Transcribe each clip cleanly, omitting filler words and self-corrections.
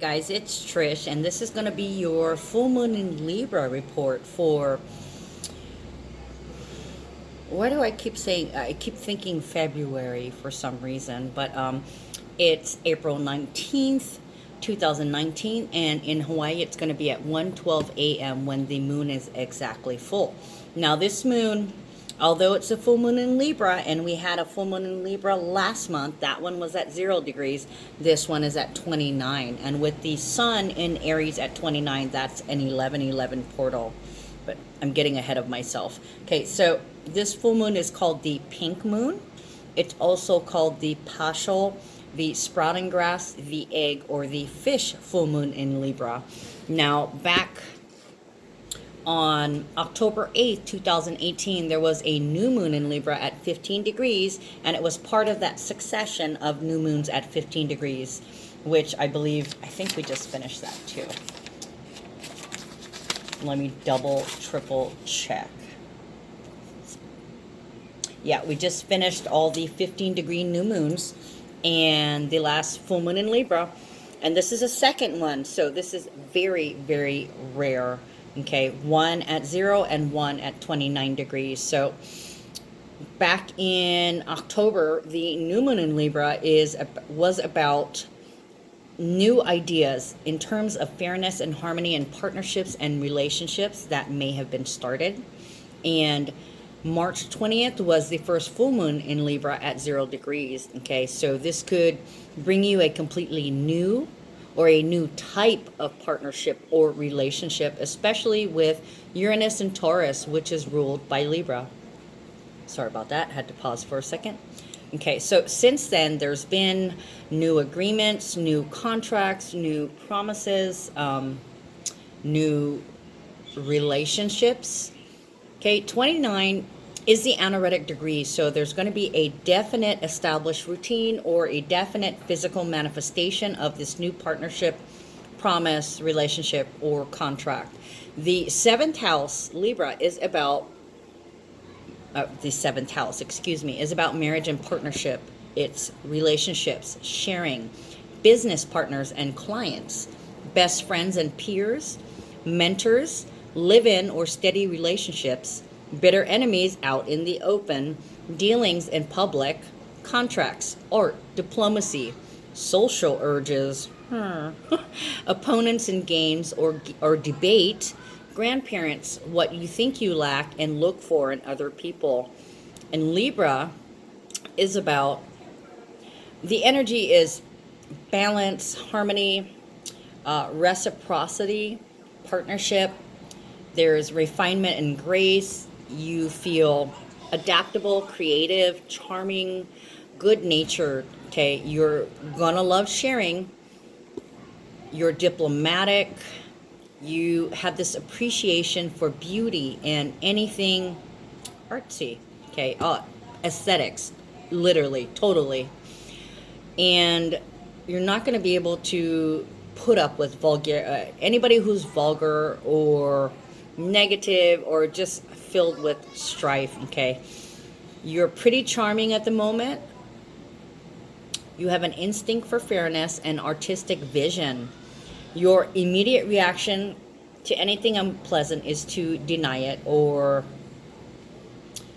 Guys, it's Trish, and this is going to be your full moon in Libra report for. Why do I keep saying? I keep thinking February for some reason, but it's April 19th, 2019, and in Hawaii it's going to be at 1:12 a.m. when the moon is exactly full. Now, this moon, although it's a full moon in Libra, and we had a full moon in Libra last month, that one was at 0 degrees. This one is at 29. And with the sun in Aries at 29, that's an 11:11 portal. But I'm getting ahead of myself. Okay, so this full moon is called the pink moon. It's also called the paschal, the sprouting grass, the egg, or the fish full moon in Libra. Now, back on October 8th, 2018, there was a new moon in Libra at 15 degrees, and it was part of that succession of new moons at 15 degrees, which I think we just finished that too. Let me double, triple check. Yeah, we just finished all the 15-degree new moons and the last full moon in Libra. And this is a second one, so this is very, very rare. Okay, one at 0 and one at 29 degrees. So back in October, the new moon in Libra was about new ideas in terms of fairness and harmony and partnerships and relationships that may have been started. And March 20th was the first full moon in Libra at 0 degrees. Okay, so this could bring you a completely new or a new type of partnership or relationship, especially with Uranus and Taurus, which is ruled by Libra. Sorry about that, had to pause for a second. Okay, so since then, there's been new agreements, new contracts, new promises, new relationships. Okay, 29 is the anaretic degree, so there's going to be a definite established routine or a definite physical manifestation of this new partnership, promise, relationship, or contract. The 7th house, Libra, is about the 7th house, is about marriage and partnership. It's relationships, sharing, business partners and clients, best friends and peers, mentors, live-in or steady relationships, bitter enemies out in the open, dealings in public, contracts, art, diplomacy, social urges, opponents in games or debate, grandparents, what you think you lack and look for in other people. And Libra is about, the energy is balance, harmony, reciprocity, partnership. There's refinement and grace. You feel adaptable, creative, charming, good-natured. Okay, you're gonna love sharing. You're diplomatic. You have this appreciation for beauty and anything artsy. Okay, aesthetics, literally, totally. And you're not going to be able to put up with anybody who's vulgar or negative or just filled with strife. Okay, you're pretty charming at the moment. You have an instinct for fairness and artistic vision. Your immediate reaction to anything unpleasant is to deny it or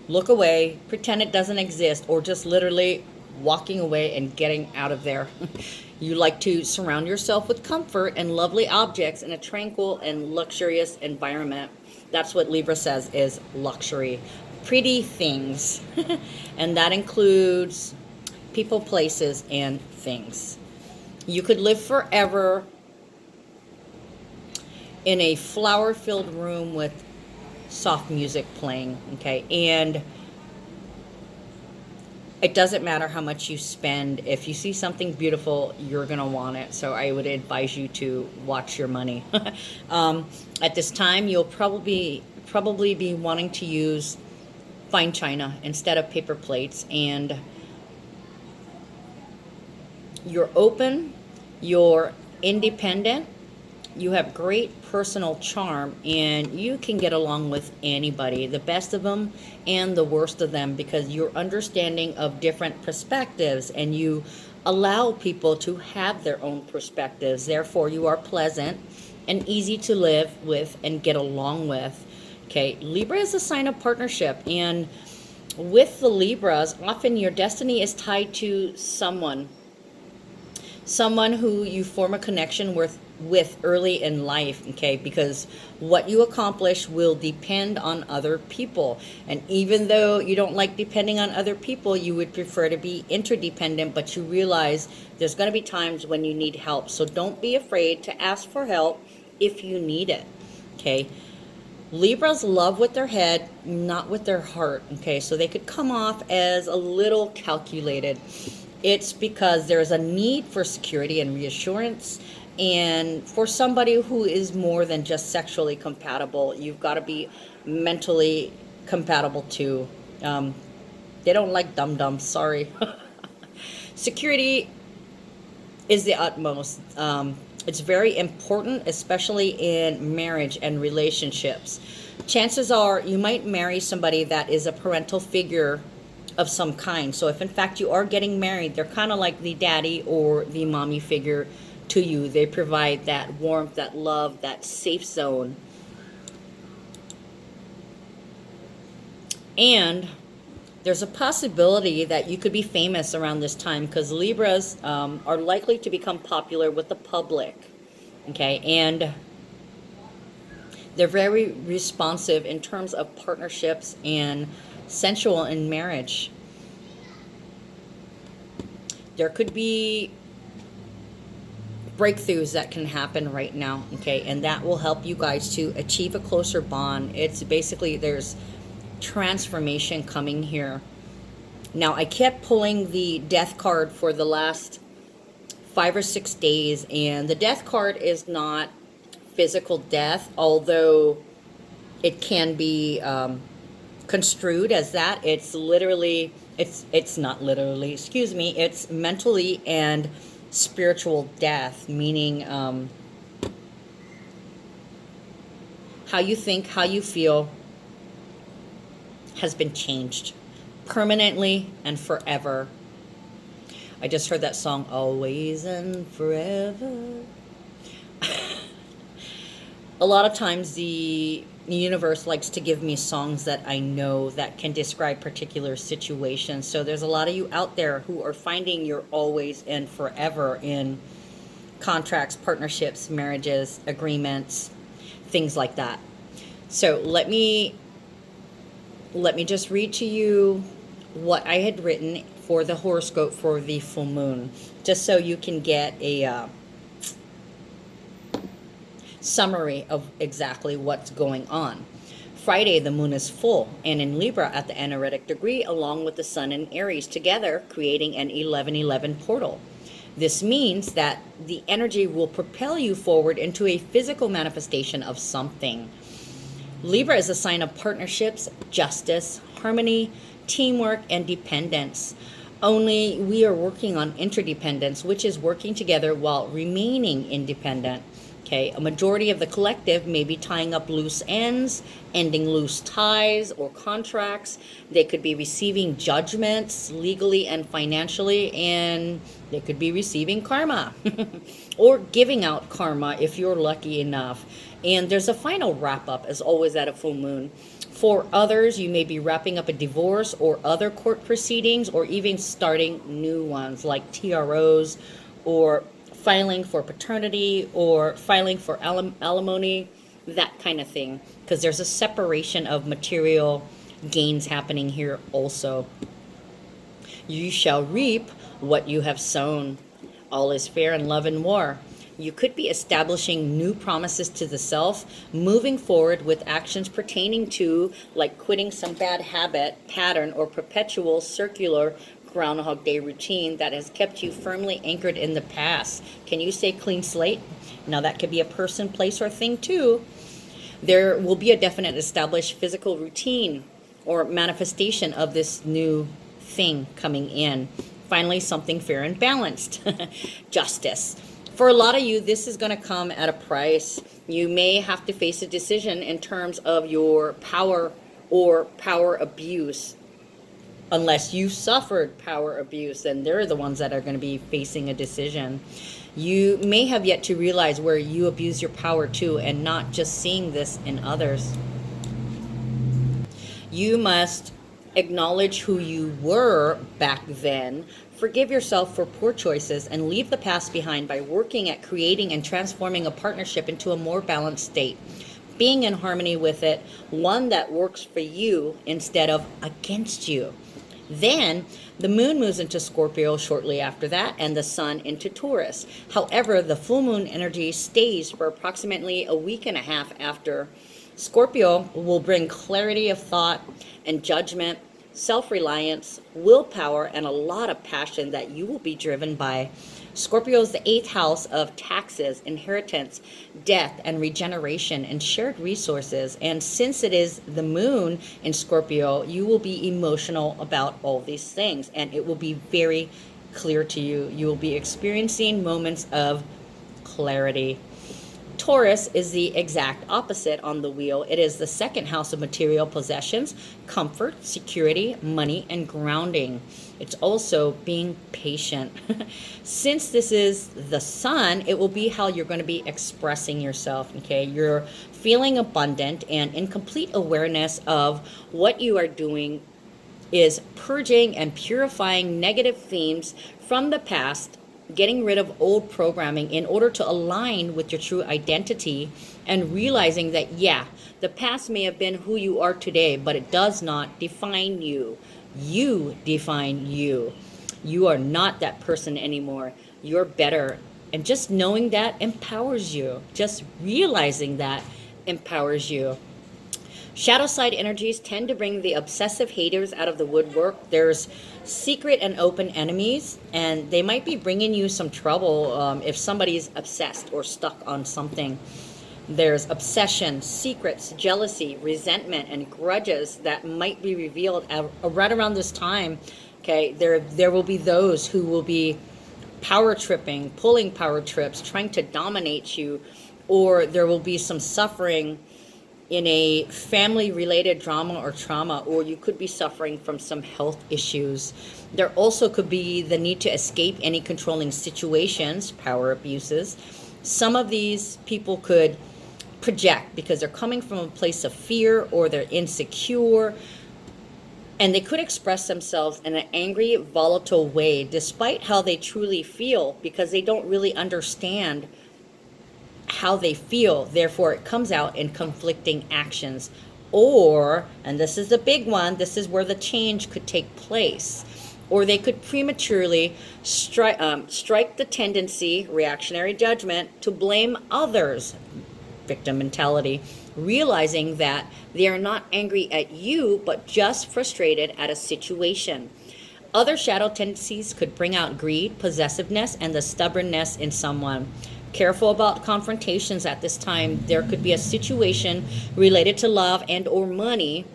look away, pretend it doesn't exist, or just literally walking away and getting out of there. You like to surround yourself with comfort and lovely objects in a tranquil and luxurious environment. That's what Libra says is luxury. Pretty things. And that includes people, places, and things. You could live forever in a flower-filled room with soft music playing, okay? And it doesn't matter how much you spend. If you see something beautiful, you're gonna want it. So I would advise you to watch your money. At this time, you'll probably be wanting to use fine china instead of paper plates. And you're open, you're independent, you have great personal charm, and you can get along with anybody, the best of them and the worst of them, because you're understanding of different perspectives and you allow people to have their own perspectives. Therefore, you are pleasant and easy to live with and get along with. Okay, Libra is a sign of partnership, and with the Libras, often your destiny is tied to someone who you form a connection with early in life, okay? Because what you accomplish will depend on other people. And even though you don't like depending on other people, you would prefer to be interdependent, but you realize there's going to be times when you need help. So don't be afraid to ask for help if you need it, okay? Libras love with their head, not with their heart, okay? So they could come off as a little calculated. It's because there's a need for security and reassurance, and for somebody who is more than just sexually compatible, you've got to be mentally compatible too. They don't like dum-dums, sorry. Security is the utmost. It's very important, especially in marriage and relationships. Chances are you might marry somebody that is a parental figure of some kind. So if in fact you are getting married, they're kind of like the daddy or the mommy figure to you. They provide that warmth, that love, that safe zone. And there's a possibility that you could be famous around this time, because Libras are likely to become popular with the public. Okay, and they're very responsive in terms of partnerships and sensual in marriage. There could be breakthroughs that can happen right now, okay, and that will help you guys to achieve a closer bond. It's basically, there's transformation coming here. Now, I kept pulling the death card for the last 5 or 6 days, and the death card is not physical death, although it can be construed as that. It's literally, it's not literally, excuse me, it's mentally and spiritual death, meaning how you think, how you feel has been changed permanently and forever. I just heard that song, Always and Forever. A lot of times the universe likes to give me songs that I know that can describe particular situations. So there's a lot of you out there who are finding your always and forever in contracts, partnerships, marriages, agreements, things like that. So let me just read to you what I had written for the horoscope for the full moon, just so you can get a summary of exactly what's going on. Friday, the moon is full and in Libra at the anaretic degree, along with the sun in Aries, together creating an 11-11 portal. This means that the energy will propel you forward into a physical manifestation of something. Libra is a sign of partnerships, justice, harmony, teamwork, and dependence. Only we are working on interdependence, which is working together while remaining independent. Okay, a majority of the collective may be tying up loose ends, ending loose ties or contracts. They could be receiving judgments legally and financially, and they could be receiving karma or giving out karma if you're lucky enough. And there's a final wrap up, as always, at a full moon. For others, you may be wrapping up a divorce or other court proceedings, or even starting new ones like TROs, or filing for paternity, or filing for alimony, that kind of thing, because there's a separation of material gains happening here also. You shall reap what you have sown. All is fair in love and war. You could be establishing new promises to the self, moving forward with actions pertaining to, like quitting some bad habit, pattern, or perpetual circular Groundhog Day routine that has kept you firmly anchored in the past. Can you say clean slate? Now that could be a person, place, or thing too. There will be a definite established physical routine or manifestation of this new thing coming in. Finally, something fair and balanced. Justice. For a lot of you, this is going to come at a price. You may have to face a decision in terms of your power or power abuse. unless you suffered power abuse, then they're the ones that are going to be facing a decision. You may have yet to realize where you abuse your power too, and not just seeing this in others. You must acknowledge who you were back then, forgive yourself for poor choices, and leave the past behind by working at creating and transforming a partnership into a more balanced state. Being in harmony with it, one that works for you instead of against you. Then the moon moves into Scorpio shortly after that, and the sun into Taurus. However, the full moon energy stays for approximately a week and a half after. Scorpio will bring clarity of thought and judgment, self-reliance, willpower, and a lot of passion that you will be driven by. Scorpio is the 8th house of taxes, inheritance, death, and regeneration, and shared resources. And since it is the moon in Scorpio, you will be emotional about all these things, and it will be very clear to you. You will be experiencing moments of clarity. Taurus is the exact opposite on the wheel. It is the 2nd house of material possessions, comfort, security, money, and grounding. It's also being patient. Since this is the sun, it will be how you're going to be expressing yourself, okay? You're feeling abundant and in complete awareness of what you are doing is purging and purifying negative themes from the past, getting rid of old programming in order to align with your true identity, and realizing that, yeah, the past may have been who you are today, but it does not define you. You define you. You are not that person anymore. You're better. And just knowing that empowers you. Just realizing that empowers you. Shadow side energies tend to bring the obsessive haters out of the woodwork. There's secret and open enemies, and they might be bringing you some trouble if somebody's obsessed or stuck on something. There's obsession, secrets, jealousy, resentment, and grudges that might be revealed right around this time. Okay, there will be those who will be power tripping, pulling power trips, trying to dominate you, or there will be some suffering in a family-related drama or trauma, or you could be suffering from some health issues. There also could be the need to escape any controlling situations, power abuses. Some of these people could project because they're coming from a place of fear, or they're insecure, and they could express themselves in an angry, volatile way despite how they truly feel, because they don't really understand how they feel. Therefore, it comes out in conflicting actions. Or, and this is the big one, this is where the change could take place, or they could prematurely strike the tendency, reactionary judgment, to blame others, victim mentality, realizing that they are not angry at you, but just frustrated at a situation. Other shadow tendencies could bring out greed, possessiveness, and the stubbornness in someone. Careful about confrontations at this time. There could be a situation related to love and or money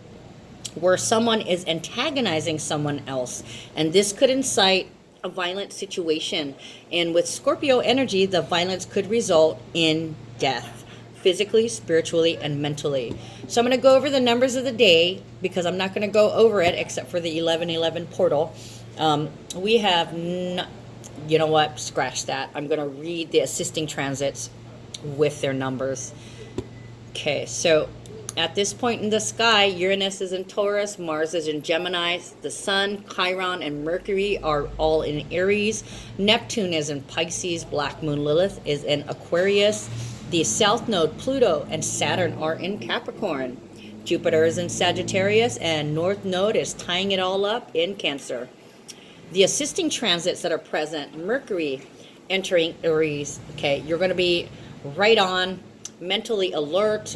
where someone is antagonizing someone else, and this could incite a violent situation. And with Scorpio energy, the violence could result in death, physically, spiritually, and mentally. So I'm going to go over the numbers of the day, because I'm not going to go over it except for the 1111 portal. We have you know what, scratch that. I'm going to read the assisting transits with their numbers. Okay, so at this point in the sky, Uranus is in Taurus, Mars is in Gemini, the Sun, Chiron, and Mercury are all in Aries, Neptune is in Pisces, Black Moon Lilith is in Aquarius, the South Node, Pluto, and Saturn are in Capricorn, Jupiter is in Sagittarius, and North Node is tying it all up in Cancer. The assisting transits that are present, Mercury entering Aries, okay, you're going to be right on, mentally alert,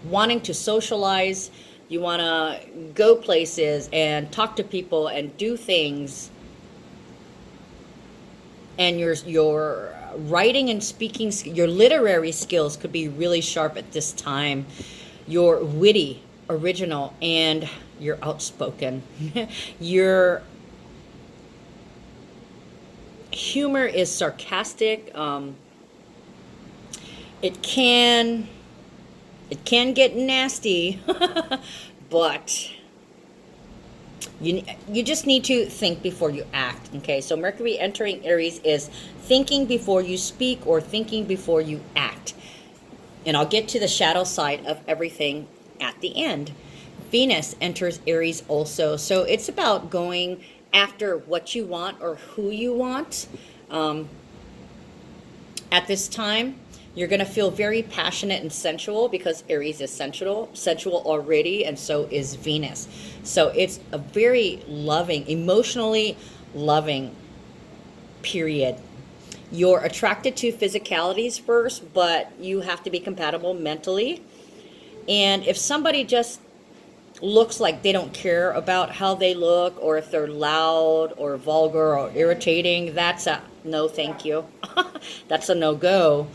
wanting to socialize, you want to go places and talk to people and do things, and your writing and speaking, your literary skills could be really sharp at this time. You're witty, original, and you're outspoken. Your humor is sarcastic. It can get nasty, but You just need to think before you act. Okay, so Mercury entering Aries is thinking before you speak or thinking before you act. And I'll get to the shadow side of everything at the end. Venus enters Aries also, so it's about going after what you want or who you want. At this time, you're going to feel very passionate and sensual because Aries is sensual already, and so is Venus. So it's a very loving, emotionally loving period. You're attracted to physicalities first, but you have to be compatible mentally. And if somebody just looks like they don't care about how they look, or if they're loud or vulgar or irritating, that's a no thank you. That's a no-go.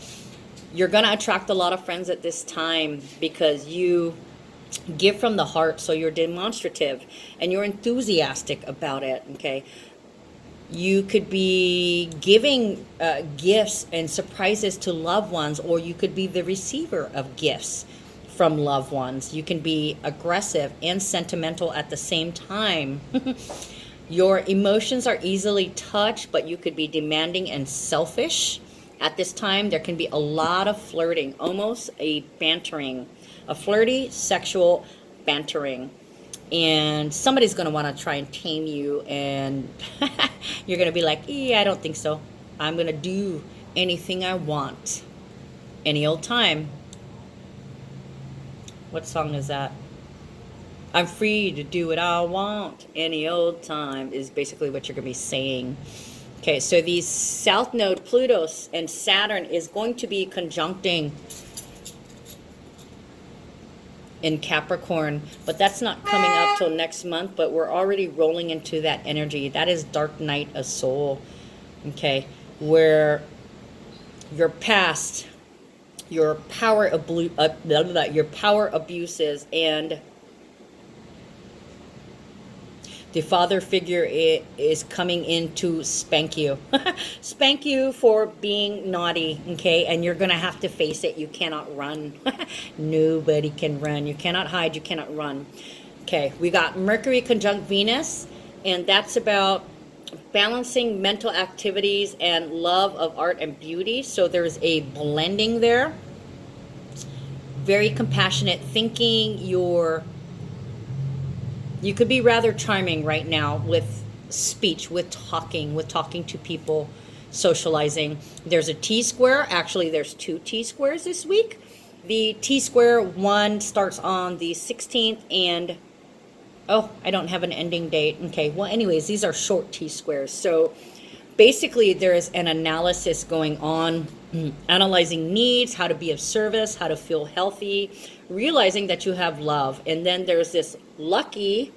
You're going to attract a lot of friends at this time because you give from the heart, so you're demonstrative and you're enthusiastic about it, okay? You could be giving gifts and surprises to loved ones, or you could be the receiver of gifts from loved ones. You can be aggressive and sentimental at the same time. Your emotions are easily touched, but you could be demanding and selfish. At this time, there can be a lot of flirting, almost a bantering, a flirty, sexual bantering. And somebody's going to want to try and tame you, and you're going to be like, I don't think so. I'm going to do anything I want, any old time. What song is that? I'm free to do what I want any old time is basically what you're going to be saying. Okay, so these South Node, Pluto and Saturn is going to be conjuncting in Capricorn, but that's not coming up till next month, but we're already rolling into that energy. That is dark night of soul, okay, where your past, your power abuses, and the father figure is coming in to spank you. Spank you for being naughty, okay? And you're going to have to face it. You cannot run. Nobody can run. You cannot hide. You cannot run. Okay, we got Mercury conjunct Venus, and that's about balancing mental activities and love of art and beauty. So there's a blending there. Very compassionate thinking. You could be rather charming right now with speech, with talking to people, socializing. There's a T-square. Actually, there's 2 T-squares this week. The T-square one starts on the 16th, and I don't have an ending date. Okay, well, anyways, these are short T-squares. So basically, there's an analysis going on, analyzing needs, how to be of service, how to feel healthy, realizing that you have love. And then there's this lucky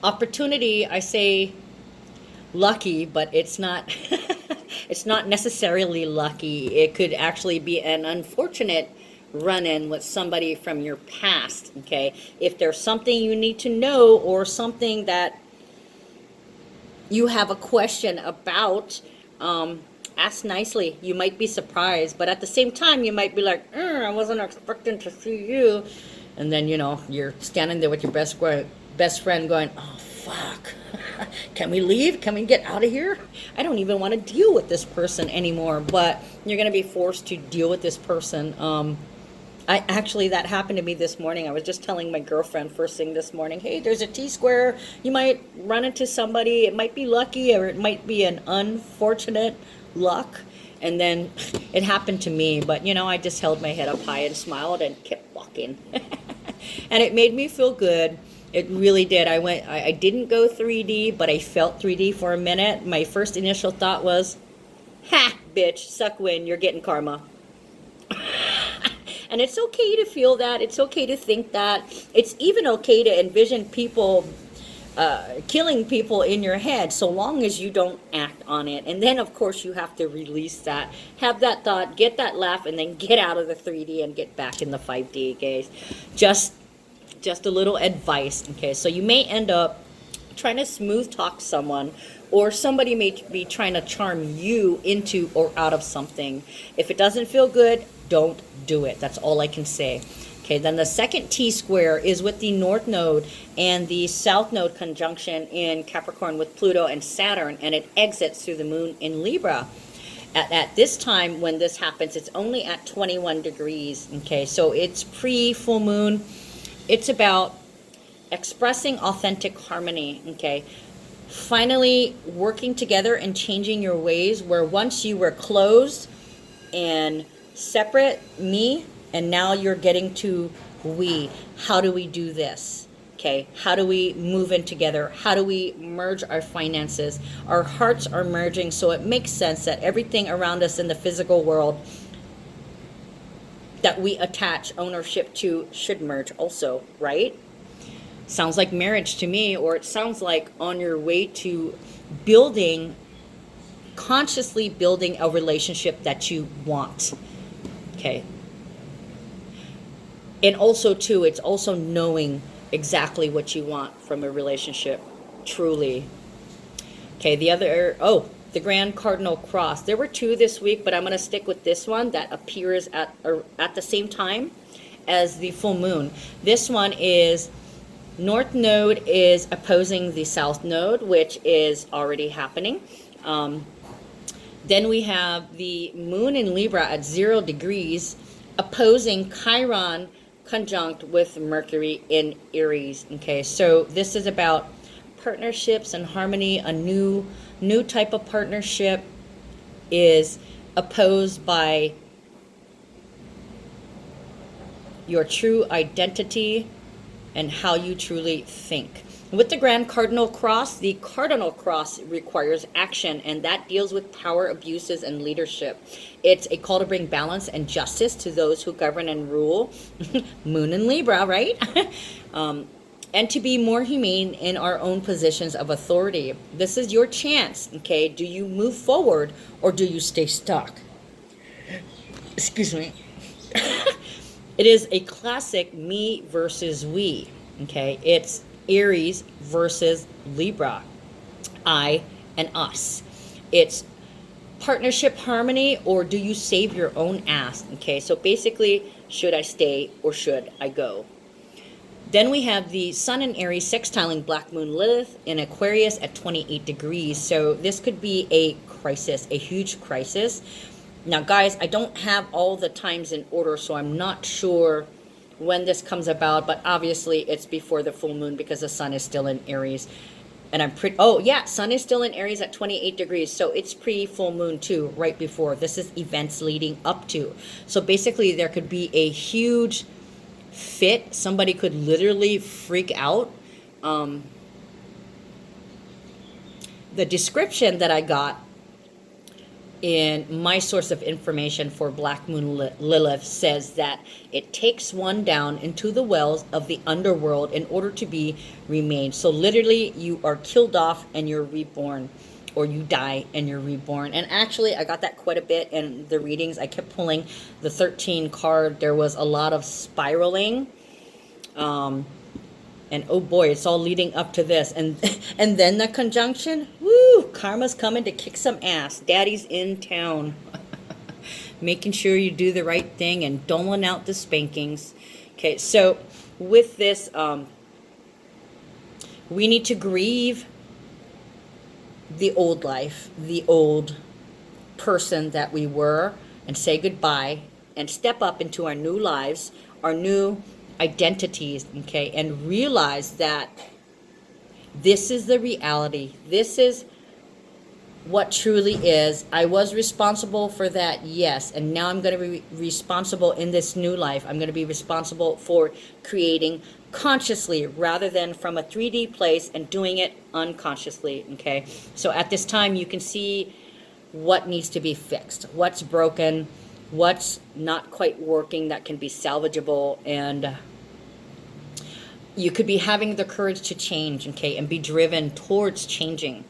opportunity. I say lucky, but it's not it's not necessarily lucky. It could actually be an unfortunate run-in with somebody from your past, okay? If there's something you need to know, or something that you have a question about, ask nicely. You might be surprised, but at the same time, you might be like, I wasn't expecting to see you. And then, you're standing there with your best friend going, oh, fuck. Can we leave? Can we get out of here? I don't even want to deal with this person anymore, but you're going to be forced to deal with this person. That happened to me this morning. I was just telling my girlfriend first thing this morning, hey, there's a T-square. You might run into somebody. It might be lucky, or it might be an unfortunate luck. And then it happened to me, but I just held my head up high and smiled and kept walking. And it made me feel good. It really did. I didn't go 3D, but I felt 3D for a minute. My first initial thought was, ha, bitch, suck wind, you're getting karma. And it's okay to feel that. It's okay to think that. It's even okay to envision people killing people in your head, so long as you don't act on it. And then, of course, you have to release that. Have that thought, get that laugh, and then get out of the 3D and get back in the 5D, guys. Just a little advice, okay? So you may end up trying to smooth talk someone, or somebody may be trying to charm you into or out of something. If it doesn't feel good, don't do it. That's all I can say. Okay, then the second T-square is with the North Node and the South Node conjunction in Capricorn with Pluto and Saturn, and it exits through the Moon in Libra. At this time when this happens, it's only at 21 degrees, okay? So it's pre-full moon. It's about expressing authentic harmony, okay? Finally working together and changing your ways, where once you were closed and separate, me, and now you're getting to we. How do we do this? Okay, how do we move in together? How do we merge our finances? Our hearts are merging, so it makes sense that everything around us in the physical world that we attach ownership to should merge also, right? Sounds like marriage to me, or it sounds like on your way to building, consciously building a relationship that you want. Okay. And also too, it's also knowing exactly what you want from a relationship, truly. Okay, the Grand Cardinal Cross. There were two this week, but I'm going to stick with this one that appears at the same time as the full moon. This one is North Node is opposing the South Node, which is already happening. Then we have the Moon in Libra at 0 degrees opposing Chiron conjunct with Mercury in Aries. Okay, so this is about partnerships and harmony. A new type of partnership is opposed by your true identity and how you truly think. With the Grand Cardinal Cross, the Cardinal Cross requires action, and that deals with power abuses and leadership. It's a call to bring balance and justice to those who govern and rule. Moon in Libra, right? And to be more humane in our own positions of authority. This is your chance, okay? Do you move forward or do you stay stuck? Excuse me. It is a classic me versus we, okay? It's Aries versus Libra, I and us. It's partnership harmony, or do you save your own ass? Okay, so basically, should I stay or should I go? Then we have the Sun in Aries sextiling Black Moon Lilith in Aquarius at 28 degrees. So this could be a crisis, a huge crisis. Now, guys, I don't have all the times in order, so I'm not sure when this comes about, but obviously it's before the full moon because the Sun is still in Aries. And Sun is still in Aries at 28 degrees, so it's pre-full moon too, right before. This is events leading up to. So basically there could be a huge fit. Somebody could literally freak out. The description that I got in my source of information for Black Moon Lilith says that it takes one down into the wells of the underworld in order to be remade. So literally you are killed off and you're reborn, or you die and you're reborn. And actually I got that quite a bit in the readings. I kept pulling the 13 card. There was a lot of spiraling. And oh boy, it's all leading up to this. And then the conjunction, woo, karma's coming to kick some ass. Daddy's in town. Making sure you do the right thing and doling out the spankings. Okay, so with this, we need to grieve the old life, the old person that we were, and say goodbye and step up into our new lives, our new identities, okay, and realize that this is the reality. This is what truly is. I was responsible for that, yes, and now I'm going to be responsible in this new life. I'm going to be responsible for creating consciously rather than from a 3D place and doing it unconsciously, okay? So at this time you can see what needs to be fixed, what's broken, what's not quite working that can be salvageable, and you could be having the courage to change, okay, and be driven towards changing.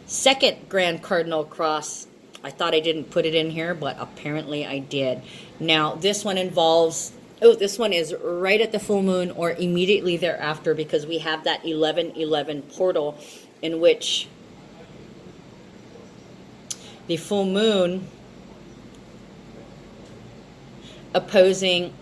Second Grand Cardinal Cross, I thought I didn't put it in here, but apparently I did. Now, this one involves, this one is right at the full moon or immediately thereafter, because we have that 11/11 portal in which the full moon opposing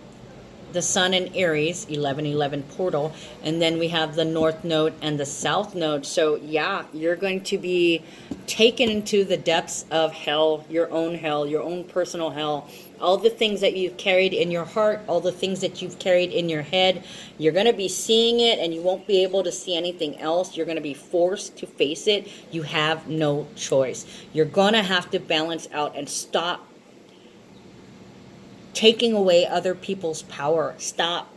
the sun in Aries, 1111 portal, and then we have the north node and the south node. So yeah, you're going to be taken into the depths of hell, your own personal hell. All the things that you've carried in your heart, all the things that you've carried in your head, you're going to be seeing it, and you won't be able to see anything else. You're going to be forced to face it. You have no choice. You're going to have to balance out and stop taking away other people's power. Stop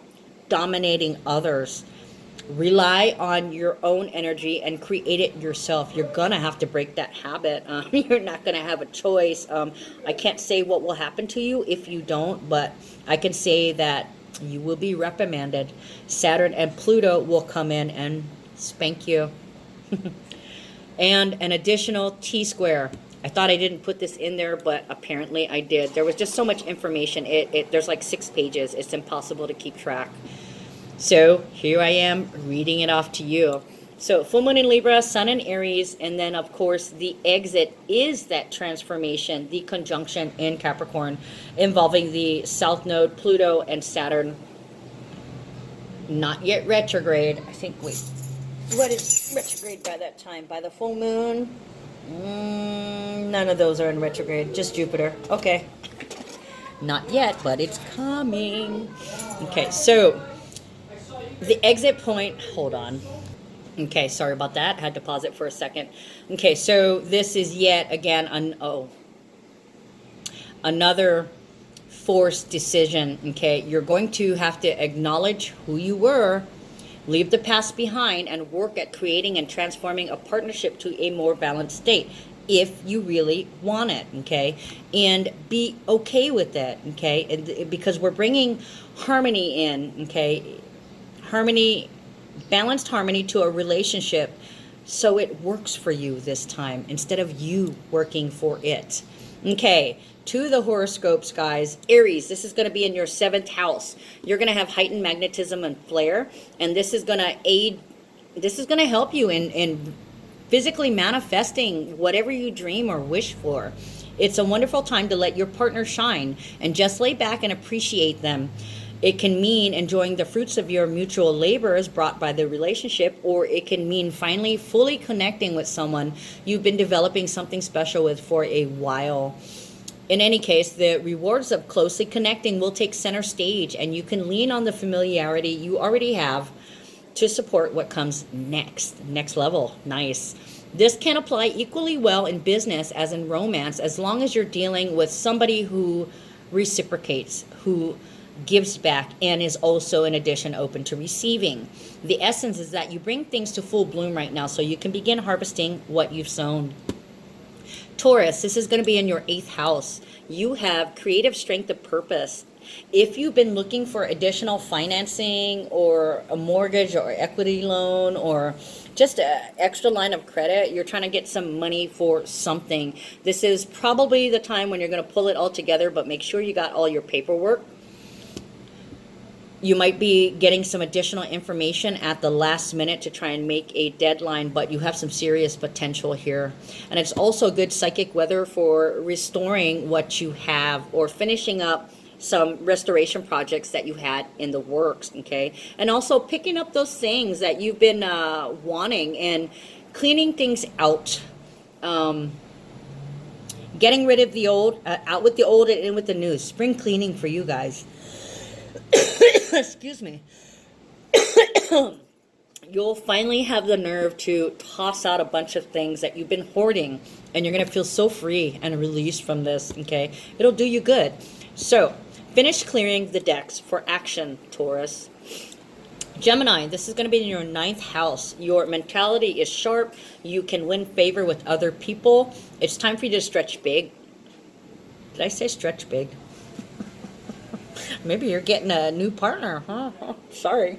dominating others. Rely on your own energy and create it yourself. You're gonna have to break that habit. You're not gonna have a choice. I can't say what will happen to you if you don't, but I can say that you will be reprimanded. Saturn and Pluto will come in and spank you. And an additional T-square. I thought I didn't put this in there, but apparently I did. There was just so much information. There's like 6 pages. It's impossible to keep track. So here I am reading it off to you. So full moon in Libra, sun in Aries, and then of course the exit is that transformation, the conjunction in Capricorn, involving the south node, Pluto, and Saturn. Not yet retrograde. I think, wait, what is retrograde by that time? By the full moon? None of those are in retrograde, just Jupiter. Okay. Not yet, but it's coming. Okay, so the exit point, hold on. Okay, sorry about that. Had to pause it for a second. Okay, so this is yet again another forced decision. Okay, you're going to have to acknowledge who you were, leave the past behind, and work at creating and transforming a partnership to a more balanced state if you really want it. Okay, and be okay with it. Okay, and because we're bringing harmony in. Okay, harmony, balanced harmony to a relationship, so it works for you this time instead of you working for it. Okay, to the horoscopes, guys. Aries, this is going to be in your 7th house. You're going to have heightened magnetism and flair, and this is going to help you in physically manifesting whatever you dream or wish for. It's a wonderful time to let your partner shine and just lay back and appreciate them. It can mean enjoying the fruits of your mutual labor as brought by the relationship, or it can mean finally fully connecting with someone you've been developing something special with for a while. In any case, the rewards of closely connecting will take center stage, and you can lean on the familiarity you already have to support what comes next. Next level. Nice. This can apply equally well in business as in romance, as long as you're dealing with somebody who reciprocates, who gives back, and is also in addition open to receiving. The essence is that you bring things to full bloom right now so you can begin harvesting what you've sown. Taurus, this is going to be in your 8th house. You have creative strength of purpose. If you've been looking for additional financing or a mortgage or equity loan or just an extra line of credit, you're trying to get some money for something, this is probably the time when you're going to pull it all together, but make sure you got all your paperwork. You might be getting some additional information at the last minute to try and make a deadline, but you have some serious potential here. And it's also good psychic weather for restoring what you have or finishing up some restoration projects that you had in the works, okay? And also picking up those things that you've been wanting and cleaning things out. Getting rid of the old, out with the old and in with the new. Spring cleaning for you guys. Excuse me. You'll finally have the nerve to toss out a bunch of things that you've been hoarding, and you're going to feel so free and released from this, okay? It'll do you good. So, finish clearing the decks for action, Taurus. Gemini, this is going to be in your 9th house. Your mentality is sharp. You can win favor with other people. It's time for you to stretch big. Did I say stretch big? Maybe you're getting a new partner, huh? Sorry.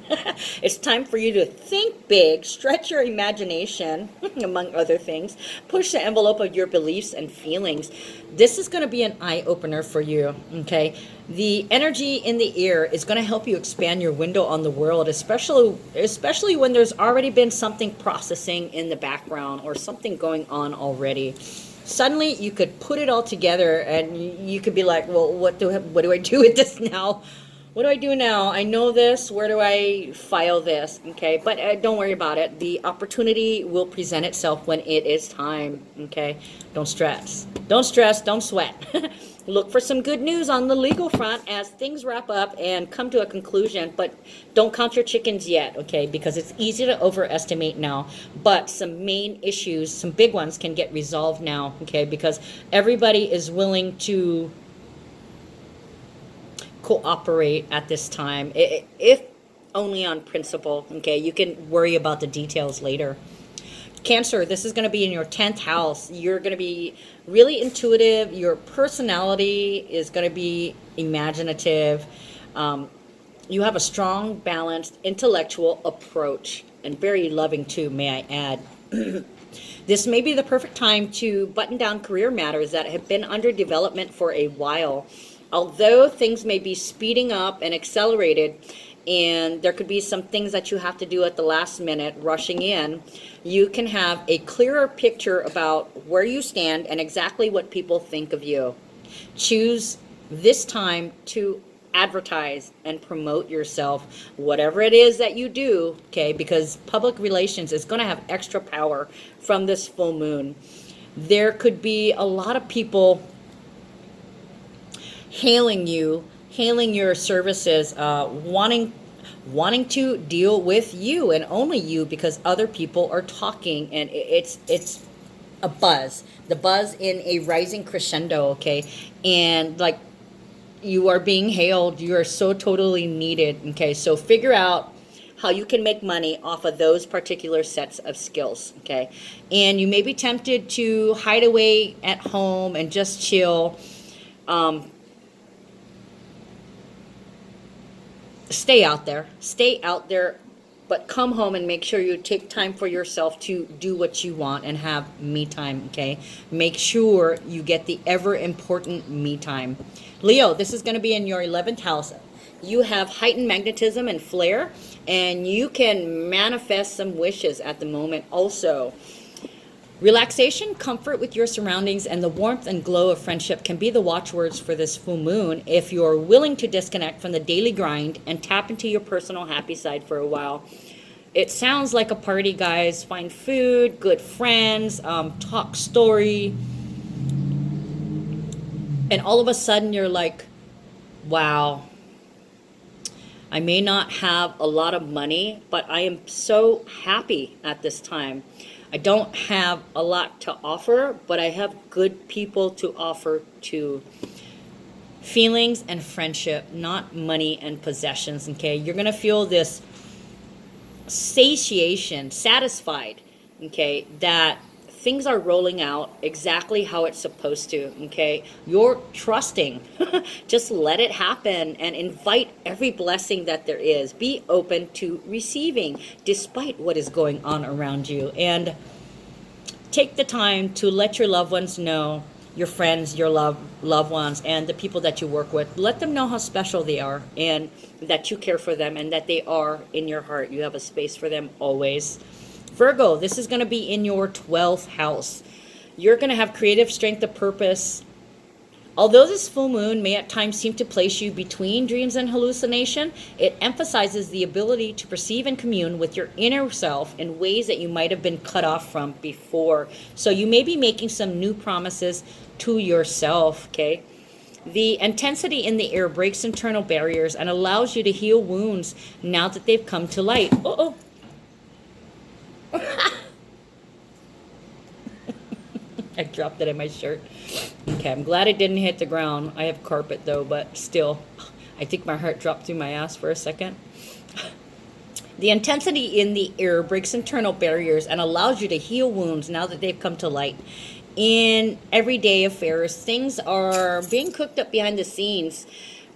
It's time for you to think big, stretch your imagination, among other things. Push the envelope of your beliefs and feelings. This is going to be an eye-opener for you, okay? The energy in the air is going to help you expand your window on the world, especially when there's already been something processing in the background or something going on already. Suddenly you could put it all together and you could be like, well, what do I do with this now? What do I do now? I know this. Where do I file this? Okay, but don't worry about it. The opportunity will present itself when it is time. Okay, don't stress. Don't stress. Don't sweat. Look for some good news on the legal front as things wrap up and come to a conclusion, but don't count your chickens yet, okay, because it's easy to overestimate now, but some main issues, some big ones can get resolved now, okay, because everybody is willing to cooperate at this time, if only on principle, okay? You can worry about the details later. Cancer, this is going to be in your 10th house. You're going to be really intuitive. Your personality is going to be imaginative. You have a strong, balanced, intellectual approach, and very loving too, may I add. This may be the perfect time to button down career matters that have been under development for a while. Although things may be speeding up and accelerated, and there could be some things that you have to do at the last minute, rushing in, you can have a clearer picture about where you stand and exactly what people think of you. Choose this time to advertise and promote yourself, whatever it is that you do, okay, because public relations is going to have extra power from this full moon. There could be a lot of people hailing you, hailing your services, wanting to deal with you and only you because other people are talking, and it's a buzz, the buzz in a rising crescendo, okay, and like you are being hailed, you are so totally needed, okay, so figure out how you can make money off of those particular sets of skills, okay, and you may be tempted to hide away at home and just chill. Stay out there, but come home and make sure you take time for yourself to do what you want and have me time, okay? Make sure you get the ever important me time. Leo, this is going to be in your 11th house. You have heightened magnetism and flair, and you can manifest some wishes at the moment also. Relaxation, comfort with your surroundings, and the warmth and glow of friendship can be the watchwords for this full moon if you're willing to disconnect from the daily grind and tap into your personal happy side for a while. It sounds like a party, guys. Find food, good friends, talk story. And all of a sudden you're like, wow, I may not have a lot of money, but I am so happy at this time. I don't have a lot to offer, but I have good people to offer to. Feelings and friendship, not money and possessions, okay? You're going to feel this satiation, satisfied, okay, that things are rolling out exactly how it's supposed to, okay? You're trusting. Just let it happen and invite every blessing that there is. Be open to receiving despite what is going on around you. And take the time to let your loved ones know, your friends, your loved ones, and the people that you work with. Let them know how special they are and that you care for them and that they are in your heart. You have a space for them always. Virgo, this is going to be in your 12th house. You're going to have creative strength of purpose. Although this full moon may at times seem to place you between dreams and hallucination, it emphasizes the ability to perceive and commune with your inner self in ways that you might have been cut off from before. So you may be making some new promises to yourself, okay? The intensity in the air breaks internal barriers and allows you to heal wounds now that they've come to light. Uh-oh. I dropped it in my shirt. Okay, I'm glad it didn't hit the ground. I have carpet though, but still, I think my heart dropped through my ass for a second. The intensity in the air breaks internal barriers and allows you to heal wounds now that they've come to light. In everyday affairs, things are being cooked up behind the scenes,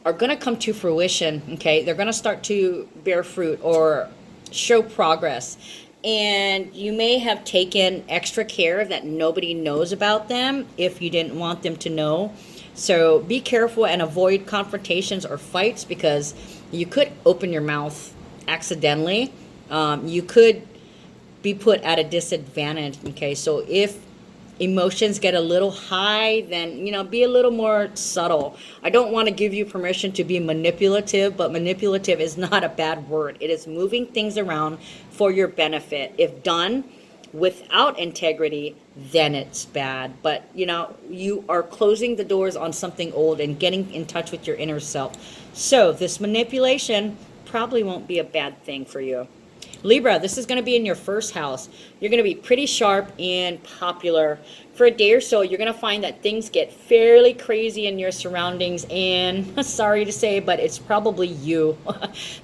are going to come to fruition, okay? They're going to start to bear fruit or show progress. And you may have taken extra care that nobody knows about them if you didn't want them to know. So be careful and avoid confrontations or fights because you could open your mouth accidentally. You could be put at a disadvantage. Okay, so if emotions get a little high, then, be a little more subtle. I don't want to give you permission to be manipulative, but manipulative is not a bad word. It is moving things around for your benefit. If done without integrity, then it's bad. But, you are closing the doors on something old and getting in touch with your inner self. So this manipulation probably won't be a bad thing for you. Libra, this is going to be in your first house. You're going to be pretty sharp and popular. For a day or so, you're going to find that things get fairly crazy in your surroundings, and sorry to say, but it's probably you.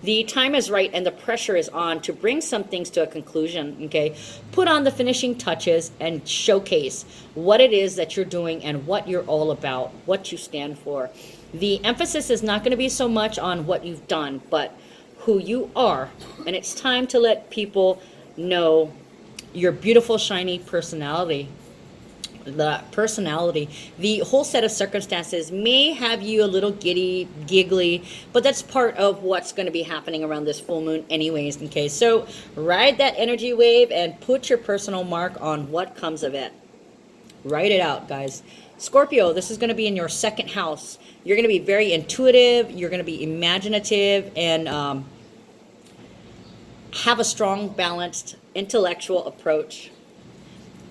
The time is right and the pressure is on to bring some things to a conclusion, okay? Put on the finishing touches and showcase what it is that you're doing and what you're all about, what you stand for. The emphasis is not going to be so much on what you've done, but who you are. And it's time to let people know your beautiful, shiny personality. The whole set of circumstances may have you a little giddy, giggly, but that's part of what's going to be happening around this full moon anyways. Okay, so ride that energy wave and put your personal mark on what comes of it. Write it out, guys. Scorpio, this is going to be in your second house. You're going to be very intuitive. You're going to be imaginative and have a strong, balanced, intellectual approach.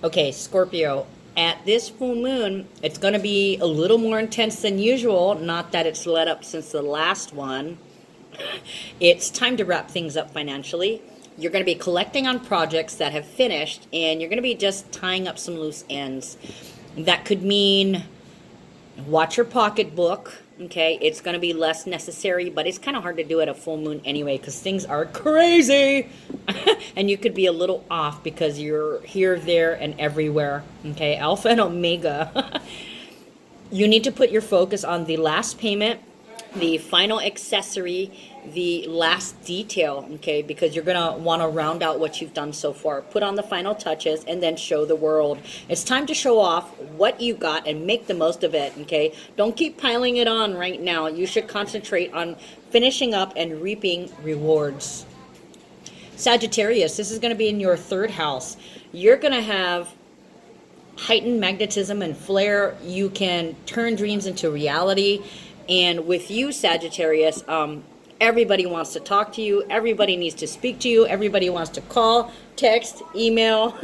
Okay, Scorpio, at this full moon, it's going to be a little more intense than usual. Not that it's let up since the last one. It's time to wrap things up financially. You're going to be collecting on projects that have finished, and you're going to be just tying up some loose ends. That could mean watch your pocketbook. Okay, it's going to be less necessary, but it's kind of hard to do at a full moon anyway because things are crazy. And you could be a little off because you're here, there, and everywhere. Okay, Alpha and Omega. You need to put your focus on the last payment, the final accessory, the last detail, okay, because you're going to want to round out what you've done so far. Put on the final touches and then show the world. It's time to show off what you got and make the most of it, okay? Don't keep piling it on right now. You should concentrate on finishing up and reaping rewards. Sagittarius, this is going to be in your third house. You're going to have heightened magnetism and flair. You can turn dreams into reality. And with you, Sagittarius, everybody wants to talk to you. Everybody needs to speak to you. Everybody wants to call, text, email,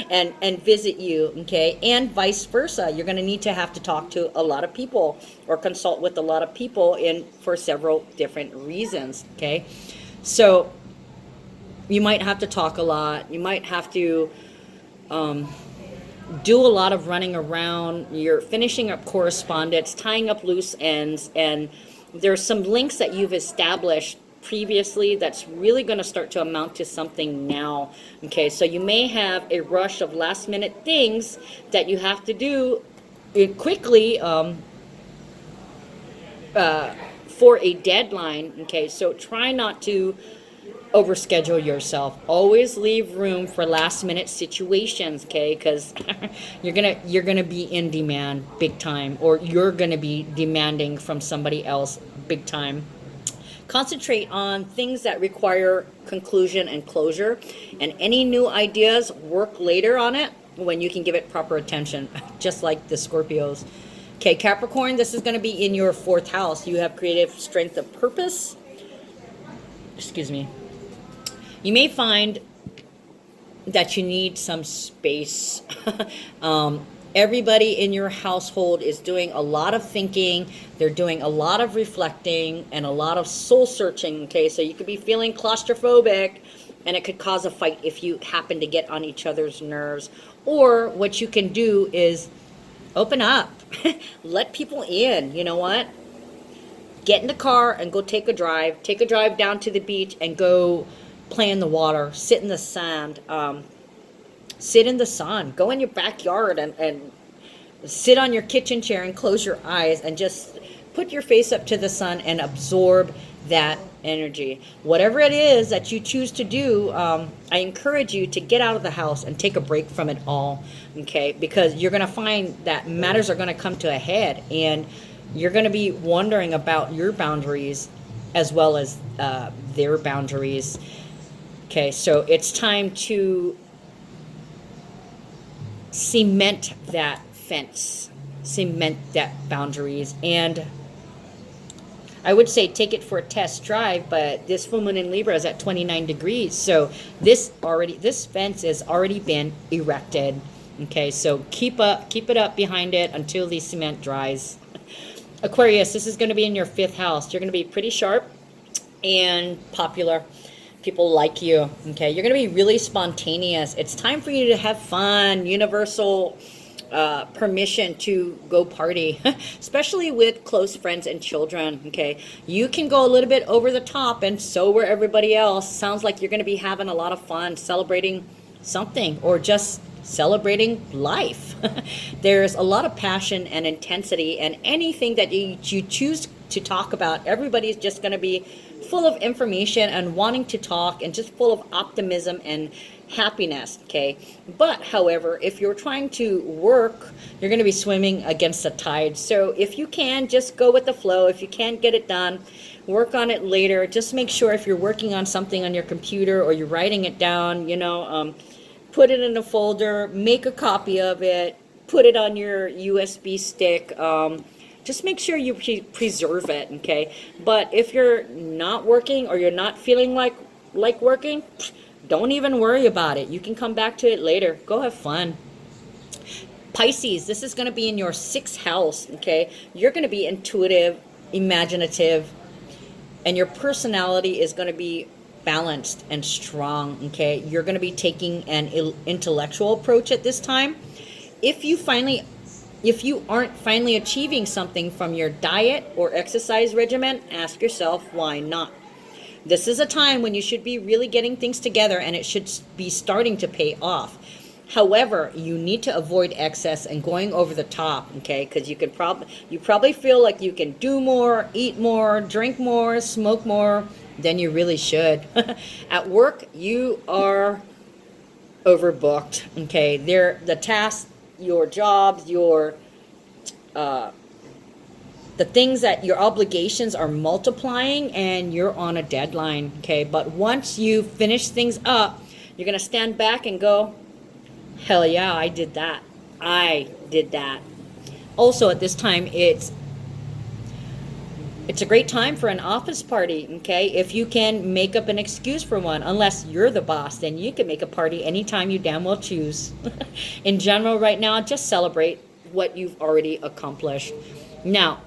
and visit you, okay? And vice versa. You're going to need to have to talk to a lot of people or consult with a lot of people for several different reasons, okay? So you might have to talk a lot. You might have to do a lot of running around. You're finishing up correspondence, tying up loose ends, and there's some links that you've established previously that's really going to start to amount to something now. Okay, so you may have a rush of last minute things that you have to do quickly for a deadline. Okay, so try not to overschedule yourself. Always leave room for last minute situations, okay? Because you're gonna be in demand big time, or you're gonna be demanding from somebody else big time. Concentrate on things that require conclusion and closure, and any new ideas, work later on it when you can give it proper attention, just like the Scorpios. Okay, Capricorn, this is going to be in your fourth house. You have creative strength of purpose. Excuse me. You may find that you need some space. Everybody in your household is doing a lot of thinking. They're doing a lot of reflecting and a lot of soul searching. Okay, so you could be feeling claustrophobic, and it could cause a fight if you happen to get on each other's nerves. Or what you can do is open up. Let people in. You know what? Get in the car and go take a drive. Take a drive down to the beach and go play in the water. Sit in the sand. Sit in the sun. Go in your backyard and sit on your kitchen chair and close your eyes and just put your face up to the sun and absorb that energy. Whatever it is that you choose to do, I encourage you to get out of the house and take a break from it all, okay? Because you're going to find that matters are going to come to a head, and you're going to be wondering about your boundaries as well as their boundaries. Okay, so it's time to cement that fence, cement that boundaries. And I would say take it for a test drive, but this full moon in Libra is at 29 degrees. So this fence has already been erected. Okay, so keep it up behind it until the cement dries. Aquarius, this is going to be in your 5th house. You're going to be pretty sharp and popular. People like you. Okay, you're going to be really spontaneous. It's time for you to have fun. Universal permission to go party, especially with close friends and children. Okay, you can go a little bit over the top, and so will everybody else. Sounds like you're going to be having a lot of fun celebrating something, or just celebrating life. There's a lot of passion and intensity, and anything that you choose to talk about, everybody's just going to be full of information and wanting to talk, and just full of optimism and happiness. Okay, but however, if you're trying to work, you're going to be swimming against the tide. So if you can, just go with the flow. If you can't get it done, work on it later. Just make sure, if you're working on something on your computer or you're writing it down, put it in a folder, make a copy of it, put it on your USB stick. Just make sure you preserve it, okay? But if you're not working, or you're not feeling like working, don't even worry about it. You can come back to it later. Go have fun. Pisces, this is going to be in your 6th house, okay? You're going to be intuitive, imaginative, and your personality is going to be balanced and strong, okay? You're going to be taking an intellectual approach at this time. If you aren't finally achieving something from your diet or exercise regimen, ask yourself why not. This is a time when you should be really getting things together, and it should be starting to pay off. However, you need to avoid excess and going over the top, okay? Because you probably feel like you can do more, eat more, drink more, smoke more than you really should. At work, you are overbooked, okay? The tasks, your jobs, the things that your obligations are multiplying, and you're on a deadline, okay? But once you finish things up, you're going to stand back and go, hell yeah, I did that. I did that. Also, at this time, it's a great time for an office party, okay? If you can make up an excuse for one, unless you're the boss, then you can make a party anytime you damn well choose. In general, right now, just celebrate what you've already accomplished. Now,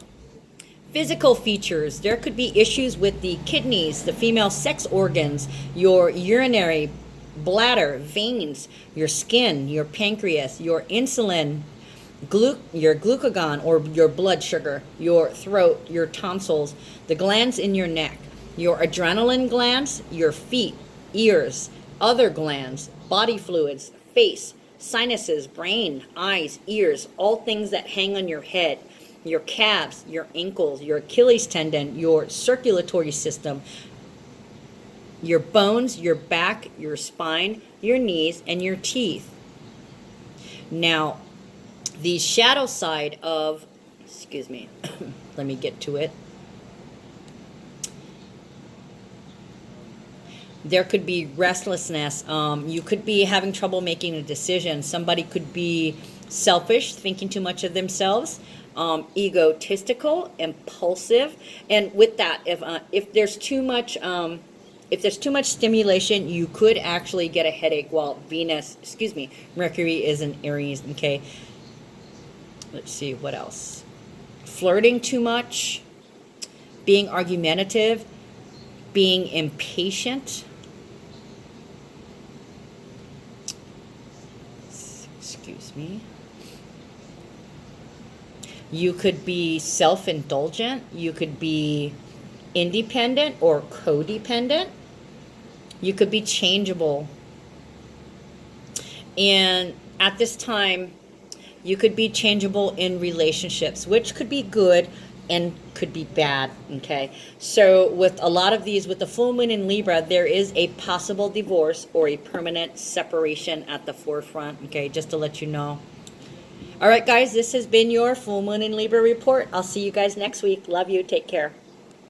physical features. There could be issues with the kidneys, the female sex organs, your urinary bladder, veins, your skin, your pancreas, your insulin, your glucagon or your blood sugar, your throat, your tonsils, the glands in your neck, your adrenaline glands, your feet, ears, other glands, body fluids, face, sinuses, brain, eyes, ears, all things that hang on your head, your calves, your ankles, your Achilles tendon, your circulatory system, your bones, your back, your spine, your knees, and your teeth. Now, the shadow side of, excuse me, let me get to it. There could be restlessness. You could be having trouble making a decision. Somebody could be selfish, thinking too much of themselves, egotistical, impulsive. And with that, if there's too much stimulation, you could actually get a headache while Mercury is in Aries, okay? Let's see, what else? Flirting too much, being argumentative, being impatient. Excuse me. You could be self-indulgent. You could be independent or codependent. You could be changeable. And at this time, you could be changeable in relationships, which could be good and could be bad, okay? So with a lot of these, with the full moon in Libra, there is a possible divorce or a permanent separation at the forefront, okay? Just to let you know. All right, guys, this has been your full moon in Libra report. I'll see you guys next week. Love you. Take care.